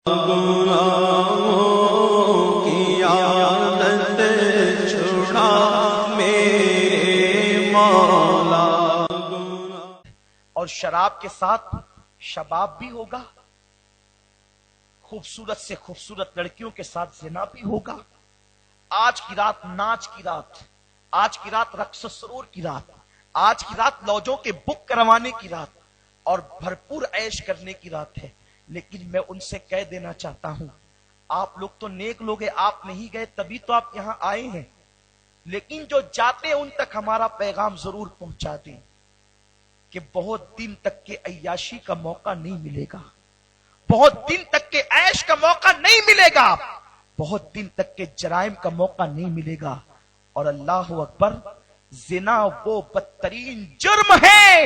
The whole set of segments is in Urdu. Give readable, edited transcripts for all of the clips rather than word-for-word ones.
گناہوں کی عادت چھڑا میرے مولا۔ اور شراب کے ساتھ شباب بھی ہوگا، خوبصورت سے خوبصورت لڑکیوں کے ساتھ زنا بھی ہوگا۔ آج کی رات ناچ کی رات، آج کی رات رقص و سرور کی رات، آج کی رات لوجوں کے بک کروانے کی رات اور بھرپور عیش کرنے کی رات ہے۔ لیکن میں ان سے کہہ دینا چاہتا ہوں، آپ لوگ تو نیک لوگ ہیں، آپ نہیں گئے تبھی تو آپ یہاں آئے ہیں، لیکن جو جاتے ہیں ان تک ہمارا پیغام ضرور پہنچا دیں کہ بہت دن تک کے عیاشی کا موقع نہیں ملے گا، بہت دن تک کے عیش کا موقع نہیں ملے گا، بہت دن تک کے جرائم کا موقع نہیں ملے گا۔ اور اللہ اکبر، زنا وہ بدترین جرم ہے۔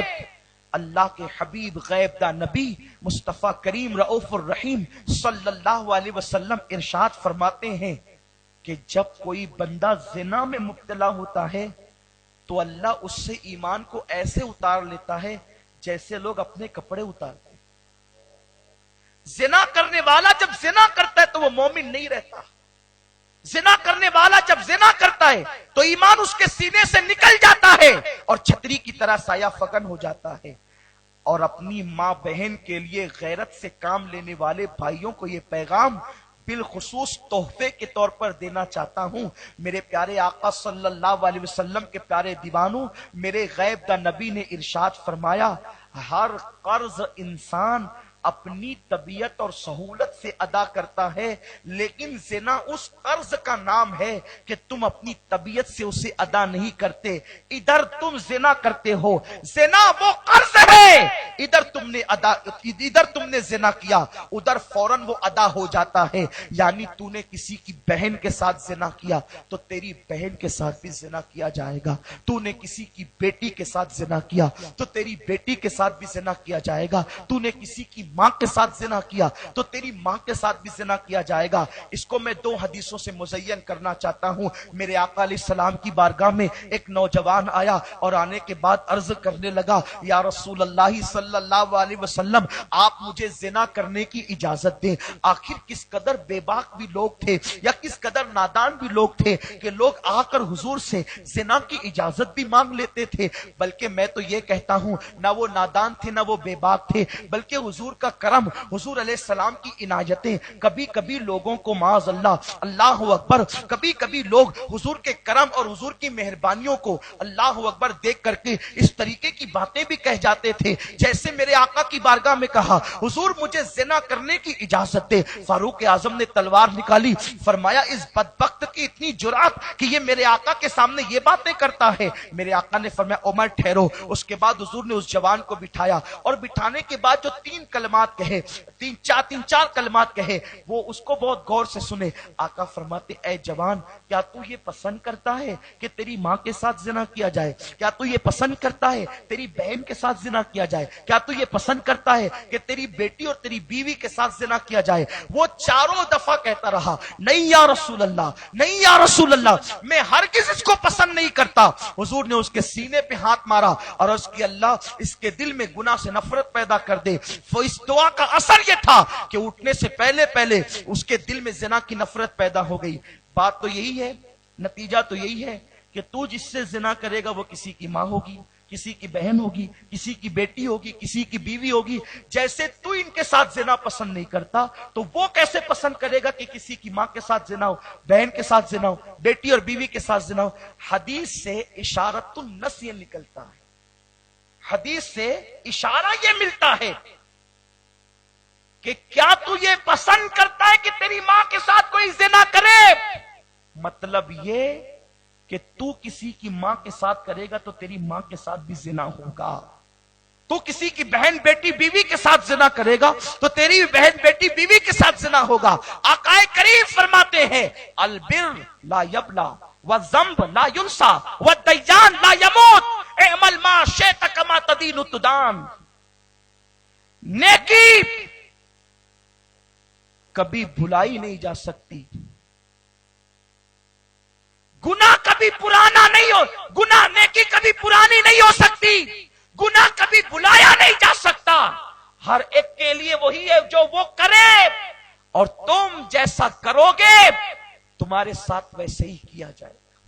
اللہ کے حبیب غیب دا نبی مصطفیٰ کریم رؤوف الرحیم صلی اللہ علیہ وسلم ارشاد فرماتے ہیں کہ جب کوئی بندہ زنا میں مبتلا ہوتا ہے تو اللہ اس سے ایمان کو ایسے اتار لیتا ہے جیسے لوگ اپنے کپڑے اتارتے ہیں۔ زنا کرنے والا جب زنا کرتا ہے تو وہ مومن نہیں رہتا۔ زنا کرنے والا جب زنا کرتا ہے تو ایمان اس کے سینے سے نکل جاتا ہے اور چھتری کی طرح سایہ فکن ہو جاتا ہے۔ اور اپنی ماں بہن کے لیے غیرت سے کام لینے والے بھائیوں کو یہ پیغام بالخصوص تحفے کے طور پر دینا چاہتا ہوں۔ میرے پیارے آقا صلی اللہ علیہ وسلم کے پیارے دیوانوں، میرے غیب دا نبی نے ارشاد فرمایا، ہر قرض انسان اپنی طبیعت اور سہولت سے ادا کرتا ہے، لیکن زنا اس قرض کا نام ہے کہ تم اپنی طبیعت سے اسے ادا نہیں کرتے۔ ادھر تم زنا کرتے ہو، زنا وہ قرض ہے، ادھر تم نے زنا کیا، ادھر فوراً وہ ادا ہو جاتا ہے۔ یعنی تو نے کسی کی بہن کے ساتھ زنا کیا تو تیری بہن کے ساتھ بھی زنا کیا جائے گا، تو نے کسی کی بیٹی کے ساتھ زنا کیا تو تیری بیٹی کے ساتھ بھی زنا کیا جائے گا، تو نے کسی کی ماں کے ساتھ زنا کیا تو تیری ماں کے ساتھ بھی زنا کیا جائے گا۔ اس کو میں دو حدیثوں سے مزین کرنا چاہتا ہوں۔ میرے آقا علیہ السلام کی بارگاہ میں ایک نوجوان آیا اور آنے کے بعد عرض کرنے لگا، یا رسول اللہ صلی اللہ علیہ وسلم، آپ مجھے زنا کرنے کی اجازت دیں۔ آخر کس قدر بے باک بھی لوگ تھے یا کس قدر نادان بھی لوگ تھے کہ لوگ آ کر حضور سے زنا کی اجازت بھی مانگ لیتے تھے۔ بلکہ میں تو یہ کہتا ہوں، نہ وہ نادان تھے نہ وہ بے باک تھے، بلکہ حضور کا کرم، حضور علیہ السلام کی عنایتیں، کبھی کبھی لوگوں کو معاذ اللہ، اللہ اکبر، کبھی کبھی لوگ حضور کے کرم اور حضور کی مہربانیوں کو اللہ اکبر دیکھ کر کے اس طریقے کی باتیں بھی کہہ جاتے تھے جیسے میرے آقا کی بارگاہ میں کہا، حضور مجھے زنا کرنے کی اجازت دے۔ فاروق اعظم نے تلوار نکالی، فرمایا اس بدبخت کی اتنی جرأت کہ یہ میرے آقا کے سامنے یہ باتیں کرتا ہے۔ میرے آقا نے فرمایا عمر ٹھہرو۔ اس کے بعد حضور نے اس جوان کو بٹھایا اور بٹھانے کے بعد جو تین کلمات کہے، تین چار کلمات کہے، وہ اس کو بہت غور سے سنے۔ آقا فرماتے، اے جوان، کیا تو یہ پسند کرتا ہے کہ تیری ماں کے ساتھ زنا کیا جائے؟ کیا تو یہ پسند کرتا ہے تیری بہن کے ساتھ زنا کیا جائے؟ کیا تو یہ پسند کرتا ہے کہ تیری بیٹی اور تیری بیوی کے ساتھ زنا کیا جائے؟ وہ چاروں دفعہ کہتا رہا، نہیں یا رسول اللہ، نہیں یا رسول اللہ، میں ہرگز اس کو پسند نہیں کرتا۔ حضور نے اس کے سینے پہ ہاتھ مارا اور عرض کی، اللہ اس کے دل میں گناہ سے نفرت پیدا کر دے۔ وہ اس دعا کا اثر یہ تھا کہ اٹھنے سے پہلے اس کے دل میں زنا کی نفرت پیدا ہو گئی۔ بات تو یہی ہے، نتیجہ تو یہی ہے کہ تو جس سے زنا کرے گا وہ کسی کی ماں ہوگی، کسی کی بہن ہوگی، کسی کی بیٹی ہوگی، کسی کی بیوی ہوگی۔ جیسے تو ان کے ساتھ زنا پسند نہیں کرتا تو وہ کیسے پسند کرے گا کہ کسی کی ماں کے ساتھ زنا ہو، بہن کے ساتھ زنا ہو، بیٹی اور بیوی کے ساتھ زنا ہو۔ حدیث سے اشارۃ النص یہ نکلتا ہے، حدیث سے اشارہ یہ ملتا ہے کہ کیا تو یہ پسند کرتا ہے کہ تیری ماں کے ساتھ کوئی زنا کرے؟ مطلب یہ کہ تو کسی کی ماں کے ساتھ کرے گا تو تیری ماں کے ساتھ بھی زنا ہوگا، تو کسی کی بہن بیٹی بیوی کے ساتھ زنا کرے گا تو تیری بہن بیٹی بیوی کے ساتھ زنا ہوگا۔ آقا کریم فرماتے ہیں، البر لا یبلا والذنب لا ینسا والدیان لا یموت اعمل ما شئت کما تدین تدان۔ نیکی کبھی بھلائی نہیں جا سکتی، گناہ کبھی پرانا نہیں ہو، گناہ نیکی کبھی پرانی نہیں ہو سکتی، گناہ کبھی بلایا نہیں جا سکتا۔ ہر ایک کے لیے وہی ہے جو وہ کرے جیسا کرو گے تمہارے ساتھ ویسے ہی کیا جائے گا.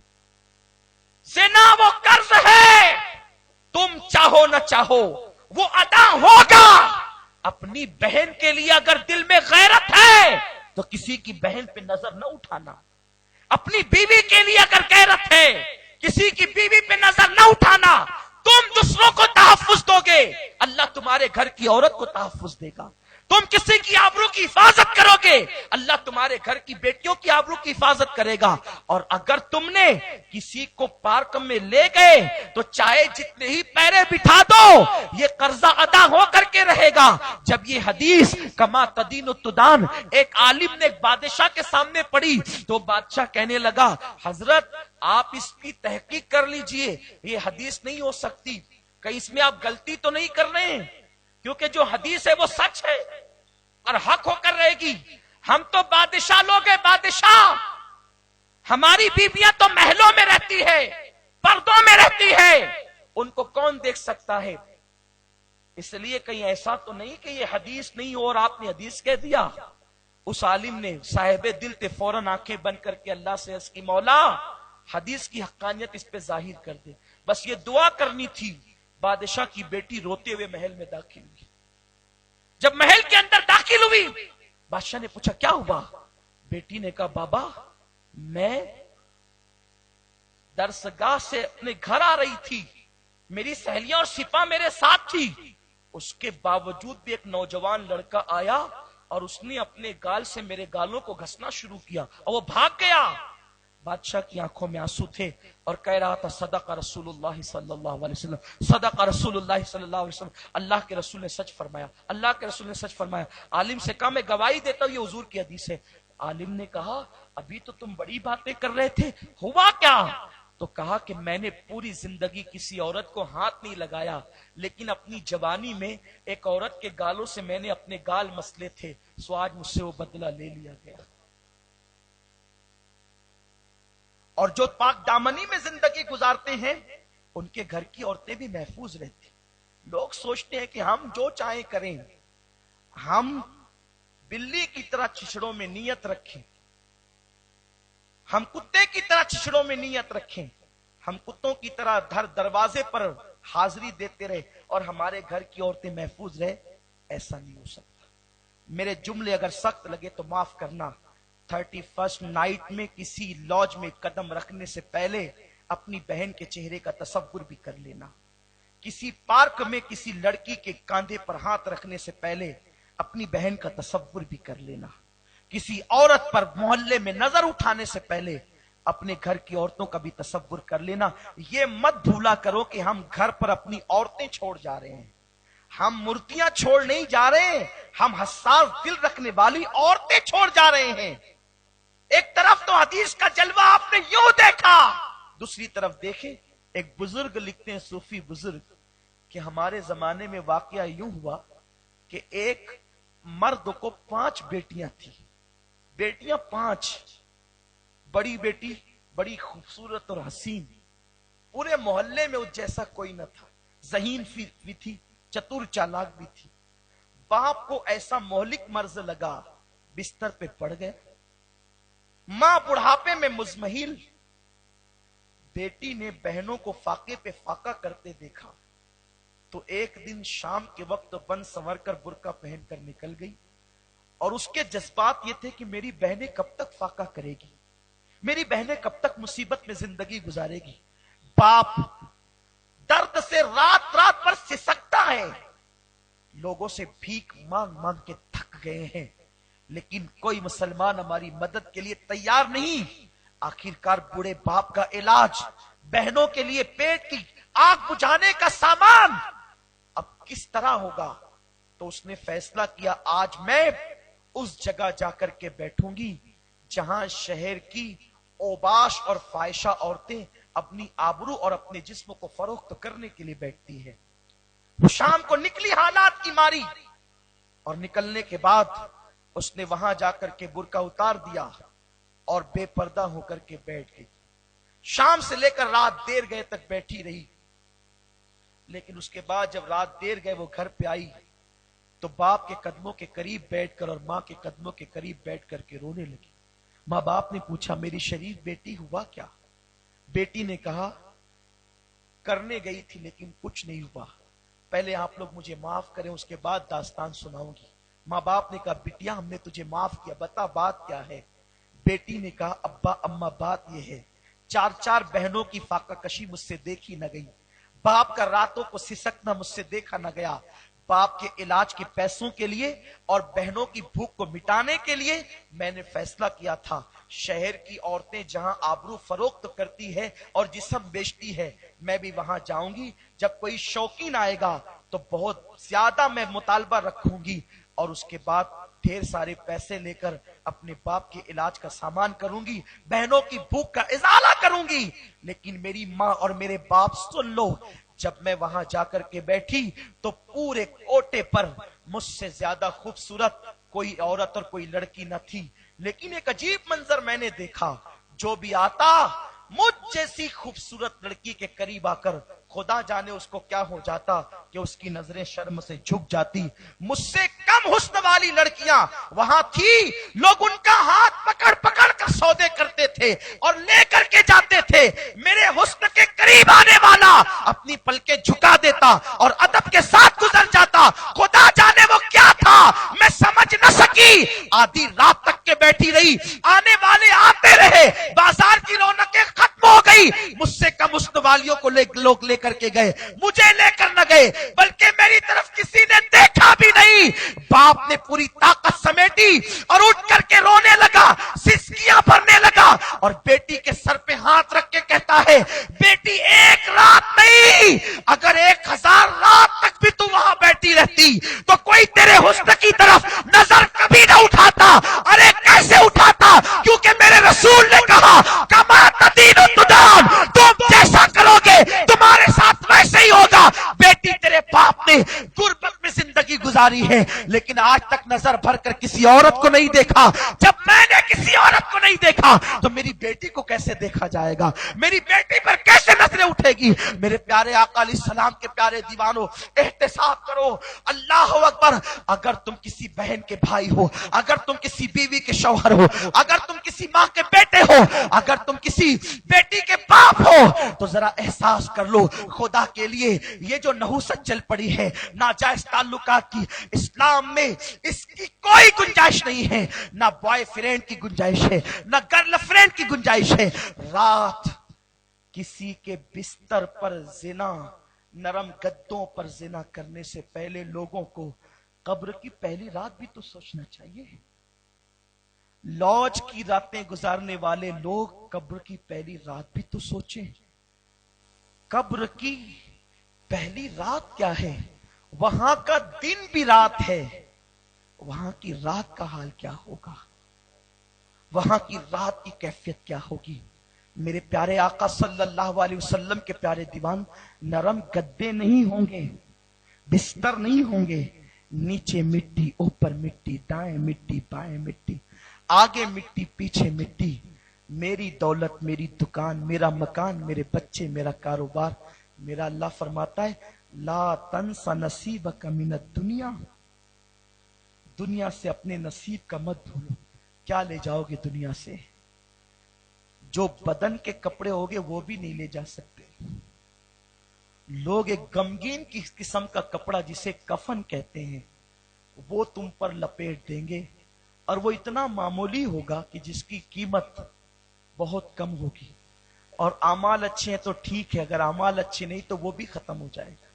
زنا وہ قرض ہے، تم چاہو نہ چاہو وہ ادا ہوگا. اپنی بہن کے لیے اگر دل میں غیرت ہے تو کسی کی بہن پہ نظر نہ اٹھانا. اپنی بیوی کے لیے اگر غیرت ہے کسی کی بیوی پہ نظر نہ اٹھانا. تم دوسروں کو تحفظ دو گے، اللہ تمہارے گھر کی عورت کو تحفظ دے گا. تم کسی کی آبرو کی حفاظت کرو گے، اللہ تمہارے گھر کی بیٹیوں کی آبرو کی حفاظت کرے گا. اور اگر تم نے کسی کو پارک میں لے گئے تو چاہے جتنے ہی پیرے بٹھا دو یہ قرضہ ادا ہو کر کے رہے گا. جب یہ حدیث کما تدین و تدان ایک عالم نے ایک بادشاہ کے سامنے پڑھی تو بادشاہ کہنے لگا حضرت آپ اس کی تحقیق کر لیجئے، یہ حدیث نہیں ہو سکتی، کہیں اس میں آپ غلطی تو نہیں کر رہے ہیں، کیونکہ جو حدیث ہے وہ سچ ہے اور حق ہو کر رہے گی. ہم تو بادشاہ لوگ ہیں، بادشاہ. ہماری بیویاں تو محلوں میں رہتی ہے، پردوں میں رہتی ہے، ان کو کون دیکھ سکتا ہے. اس لیے کہیں ایسا تو نہیں کہ یہ حدیث نہیں ہو اور آپ نے حدیث کہہ دیا. اس عالم نے صاحب دل تھے فوراً آنکھیں بند کر کے اللہ سے عرض کی مولا حدیث کی حقانیت اس پہ ظاہر کر دے. بس یہ دعا کرنی تھی. بادشاہ کی بیٹی روتے ہوئے محل میں داخل ہوئی. جب محل کے اندر داخل ہوئی بادشاہ نے پوچھا کیا ہوا؟ بیٹی نے کہا بابا میں درسگاہ سے اپنے گھر آ رہی تھی، میری سہیلیاں اور سپاہ میرے ساتھ تھی، اس کے باوجود بھی ایک نوجوان لڑکا آیا اور اس نے اپنے گال سے میرے گالوں کو گھسنا شروع کیا اور وہ بھاگ گیا. بادشاہ کی آنکھوں میں آنسو تھے اور کہہ رہا تھا صدق رسول اللہ صلی اللہ علیہ وسلم، صدق رسول اللہ صلی اللہ علیہ وسلم. اللہ کے رسول نے سچ فرمایا، اللہ کے رسول نے سچ فرمایا. عالم سے کہا میں گواہی دیتا ہوں یہ حضور کی حدیث ہے. عالم نے کہا ابھی تو تم بڑی باتیں کر رہے تھے، ہوا کیا؟ تو کہا کہ میں نے پوری زندگی کسی عورت کو ہاتھ نہیں لگایا، لیکن اپنی جوانی میں ایک عورت کے گالوں سے میں نے اپنے گال مسلے تھے، سو آج مجھ سے وہ بدلہ لے لیا گیا. اور جو پاک دامنی میں زندگی گزارتے ہیں ان کے گھر کی عورتیں بھی محفوظ رہتی. لوگ سوچتے ہیں کہ ہم جو چاہیں کریں، ہم بلی کی طرح چھچڑوں میں نیت رکھیں، ہم کتے کی طرح چھچڑوں میں نیت رکھیں، ہم کتوں کی طرح دروازے پر حاضری دیتے رہے اور ہمارے گھر کی عورتیں محفوظ رہے. ایسا نہیں ہو سکتا. میرے جملے اگر سخت لگے تو معاف کرنا. 31 نائٹ میں کسی لاج میں قدم رکھنے سے پہلے اپنی بہن کے چہرے کا تصور بھی کر لینا. کسی پارک میں کسی لڑکی کے کاندھے پر ہاتھ رکھنے سے پہلے اپنی بہن کا تصور بھی کر لینا. کسی عورت پر محلے میں نظر اٹھانے سے پہلے اپنے گھر کی عورتوں کا بھی تصور کر لینا. یہ مت بھولا کرو کہ ہم گھر پر اپنی عورتیں چھوڑ جا رہے ہیں، ہم مورتیاں چھوڑ نہیں جا رہے ہیں، ہم حساس دل رکھنے والی عورتیں چھوڑ جا رہے ہیں. ایک طرف تو حدیث کا جلوہ آپ نے یوں دیکھا، دوسری طرف دیکھیں ایک بزرگ لکھتے ہیں، صوفی بزرگ، کہ ہمارے زمانے میں واقعہ یوں ہوا کہ ایک مرد کو 5 بیٹیاں تھیں. بیٹیاں 5، بڑی بیٹی بڑی خوبصورت اور حسین، پورے محلے میں اس جیسا کوئی نہ تھا، ذہین بھی تھی، چتر چالاک بھی تھی. باپ کو ایسا مہلک مرض لگا، بستر پہ پڑ گئے. ماں بڑھاپے میں مزمحل. بیٹی نے بہنوں کو فاقے پہ فاقہ کرتے دیکھا تو ایک دن شام کے وقت بن سنور کر برقع پہن کر نکل گئی. اور اس کے جذبات یہ تھے کہ میری بہنیں کب تک فاقہ کرے گی، میری بہنیں کب تک مصیبت میں زندگی گزارے گی. باپ درد سے رات رات پر سسکتا ہے. لوگوں سے بھیک مانگ مانگ کے تھک گئے ہیں، لیکن کوئی مسلمان ہماری مدد کے لیے تیار نہیں. آخرکار بوڑھے باپ کا علاج، بہنوں کے لیے پیٹ کی آگ بجھانے کا سامان اب کس طرح ہوگا؟ تو اس نے فیصلہ کیا آج میں اس جگہ جا کر کے بیٹھوں گی جہاں شہر کی اوباش اور فاحشہ عورتیں اپنی آبرو اور اپنے جسم کو فروخت کرنے کے لیے بیٹھتی ہے. وہ شام کو نکلی حالات کی ماری، اور نکلنے کے بعد اس نے وہاں جا کر کے برقع اتار دیا اور بے پردہ ہو کر کے بیٹھ گئی. شام سے لے کر رات دیر گئے تک بیٹھی رہی. لیکن اس کے بعد جب رات دیر گئے وہ گھر پہ آئی تو باپ کے قدموں کے قریب بیٹھ کر اور ماں کے قدموں کے قریب بیٹھ کر کے رونے لگی. ماں باپ نے پوچھا میری شریف بیٹی ہوا کیا؟ بیٹی نے کہا کرنے گئی تھی لیکن کچھ نہیں ہوا، پہلے آپ لوگ مجھے معاف کریں اس کے بعد داستان سناؤں گی. ماں باپ نے کہا بٹیا ہم نے تجھے معاف کیا، بتا بات کیا ہے. بیٹی نے کہا ابا اما بات یہ ہے 4 بہنوں کی فاقہ کشی مجھ سے دیکھی نہ گئی، باپ کا راتوں کو سسکنا مجھ سے دیکھا نہ گیا. باپ کے علاج کے پیسوں کے لیے اور بہنوں کی بھوک کو مٹانے کے لیے میں نے فیصلہ کیا تھا شہر کی عورتیں جہاں آبرو فروخت کرتی ہے اور جسم بیچتی ہے میں بھی وہاں جاؤں گی. جب کوئی شوقین آئے گا تو بہت زیادہ میں مطالبہ رکھوں گی اور اس کے بعد ڈھیر سارے پیسے لے کر اپنے باپ کے علاج کا سامان کروں گی، بہنوں کی بھوک کا ازالہ کروں گی. لیکن میری ماں اور میرے باپ سن لو، جب میں وہاں جا کر کے بیٹھی تو پورے کوٹے پر مجھ سے زیادہ خوبصورت کوئی عورت اور کوئی لڑکی نہ تھی. لیکن ایک عجیب منظر میں نے دیکھا، جو بھی آتا مجھ جیسی خوبصورت لڑکی کے قریب آ کر خدا جانے اس کو کیا ہو جاتا کہ اس کی نظریں شرم سے جھک جاتی. مجھ سے کم حسن والی لڑکیاں وہاں تھی، لوگ ان کا ہاتھ پکڑ پکڑ کر سودے کرتے تھے اور لے کر کے جاتے تھے. میرے حسن کے قریب آنے والا اپنی پلکیں جھکا دیتا اور ادب کے ساتھ گزر جاتا. خدا جانے وہ کیا تھا میں سمجھ نہ سکی. آدھی رات تک کے بیٹھی رہی، آنے والے آتے رہے، بازار کی رونقیں ختم ہو گئی. مجھ سے کم حسن والیوں کو لوگ لے کر کے گئے، مجھے لے کر نہ گئے بلکہ میری طرف کسی نے دیکھا بھی نہیں. باپ نے پوری طاقت سمیٹی اور اٹھ کر کے رونے لگا، سسکیاں بھرنے لگا اور بیٹی کے سر پہ ہاتھ رکھ کے کہتا ہے بیٹی ایک رات نہیں اگر 1000 رات تک بھی تو وہاں بیٹھی رہتی تو کوئی تیرے حسن کی طرف نظر کبھی نہ اٹھاتا. ارے کیسے اٹھاتا؟ کیونکہ میرے رسول نے کہا کما تدین تدان، تم جیسا کرو گے تمہارے ساتھ ویسے ہی ہوگا. بیٹی تیرے باپ نے غربت میں زندگی گزاری ہے لیکن آج تک نظر بھر کر کسی عورت کو نہیں دیکھا. جب میں نے کسی عورت کو نہیں دیکھا تو میری بیٹی کو کیسے دیکھا جائے گا؟ میری بیٹی پر کیسے نظریں اٹھے گی؟ میرے پیارے آقا علیہ السلام کے پیارے دیوانوں احتساب کرو، اللہ اکبر. اگر تم کسی بہن کے بھائی ہو، اگر تم کسی بیوی کے شوہر ہو، اگر تم کسی ماں کے بیٹے ہو، اگر تم کسی بیٹی کے باپ ہو تو ذرا احساس کر لو خدا کے لیے یہ جو نحوست چل پڑی ہے ناجائز تعلقات کی، اسلام میں اس کی کوئی گنجائش نہیں ہے. نہ بوائے فرینڈ کی گنجائش ہے، نہ گرل فرینڈ کی گنجائش ہے. رات کسی کے بستر پر زنا، نرم گدوں پر زنا کرنے سے پہلے لوگوں کو قبر کی پہلی رات بھی تو سوچنا چاہیے. لوج کی راتیں گزارنے والے لوگ قبر کی پہلی رات بھی تو سوچیں. قبر کی پہلی رات کیا ہے؟ وہاں کا دن بھی رات ہے، وہاں کی رات کا حال کیا ہوگا؟ وہاں کی رات کی کیفیت کیا ہوگی؟ میرے پیارے آقا صلی اللہ علیہ وسلم کے پیارے دیوان، نرم گدے نہیں ہوں گے، بستر نہیں ہوں گے، نیچے مٹی، اوپر مٹی، دائیں مٹی، بائیں مٹی، آگے مٹی، پیچھے مٹی. میری دولت، میری دکان، میرا مکان، میرے بچے، میرا کاروبار. میرا اللہ فرماتا ہے لا تنس نصیبک من الدنیا، دنیا سے اپنے نصیب کا مت بھولو. کیا لے جاؤ گے دنیا سے؟ جو بدن کے کپڑے ہوگے وہ بھی نہیں لے جا سکتے. لوگ ایک غمگین کی قسم کا کپڑا جسے کفن کہتے ہیں وہ تم پر لپیٹ دیں گے اور وہ اتنا معمولی ہوگا کہ جس کی قیمت بہت کم ہوگی. اور اعمال اچھے ہیں تو ٹھیک ہے، اگر اعمال اچھے نہیں تو وہ بھی ختم ہو جائے گا.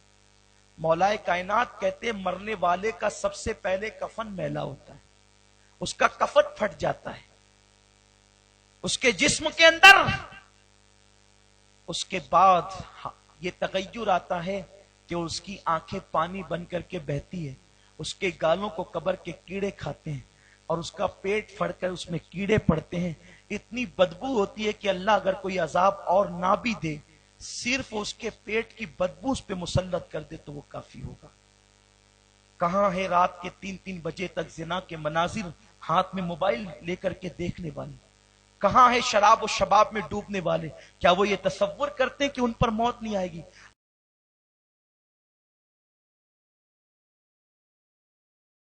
مولا کائنات کہتے ہیں مرنے والے کا سب سے پہلے کفن میلا ہوتا ہے، اس کا کفن پھٹ جاتا ہے، اس کے جسم کے اندر. اس کے بعد یہ تغیر آتا ہے کہ اس کی آنکھیں پانی بن کر کے بہتی ہے، اس کے گالوں کو قبر کے کیڑے کھاتے ہیں اور اس کا پیٹ پھڑ کر اس میں کیڑے پڑتے ہیں. اتنی بدبو ہوتی ہے کہ اللہ اگر کوئی عذاب اور نہ بھی دے، صرف اس کے پیٹ کی بدبو اس پہ مسلط کر دے تو وہ کافی ہوگا. کہاں ہے رات کے 3 بجے تک زنا کے مناظر ہاتھ میں موبائل لے کر کے دیکھنے والے؟ کہاں ہے شراب و شباب میں ڈوبنے والے؟ کیا وہ یہ تصور کرتے ہیں کہ ان پر موت نہیں آئے گی؟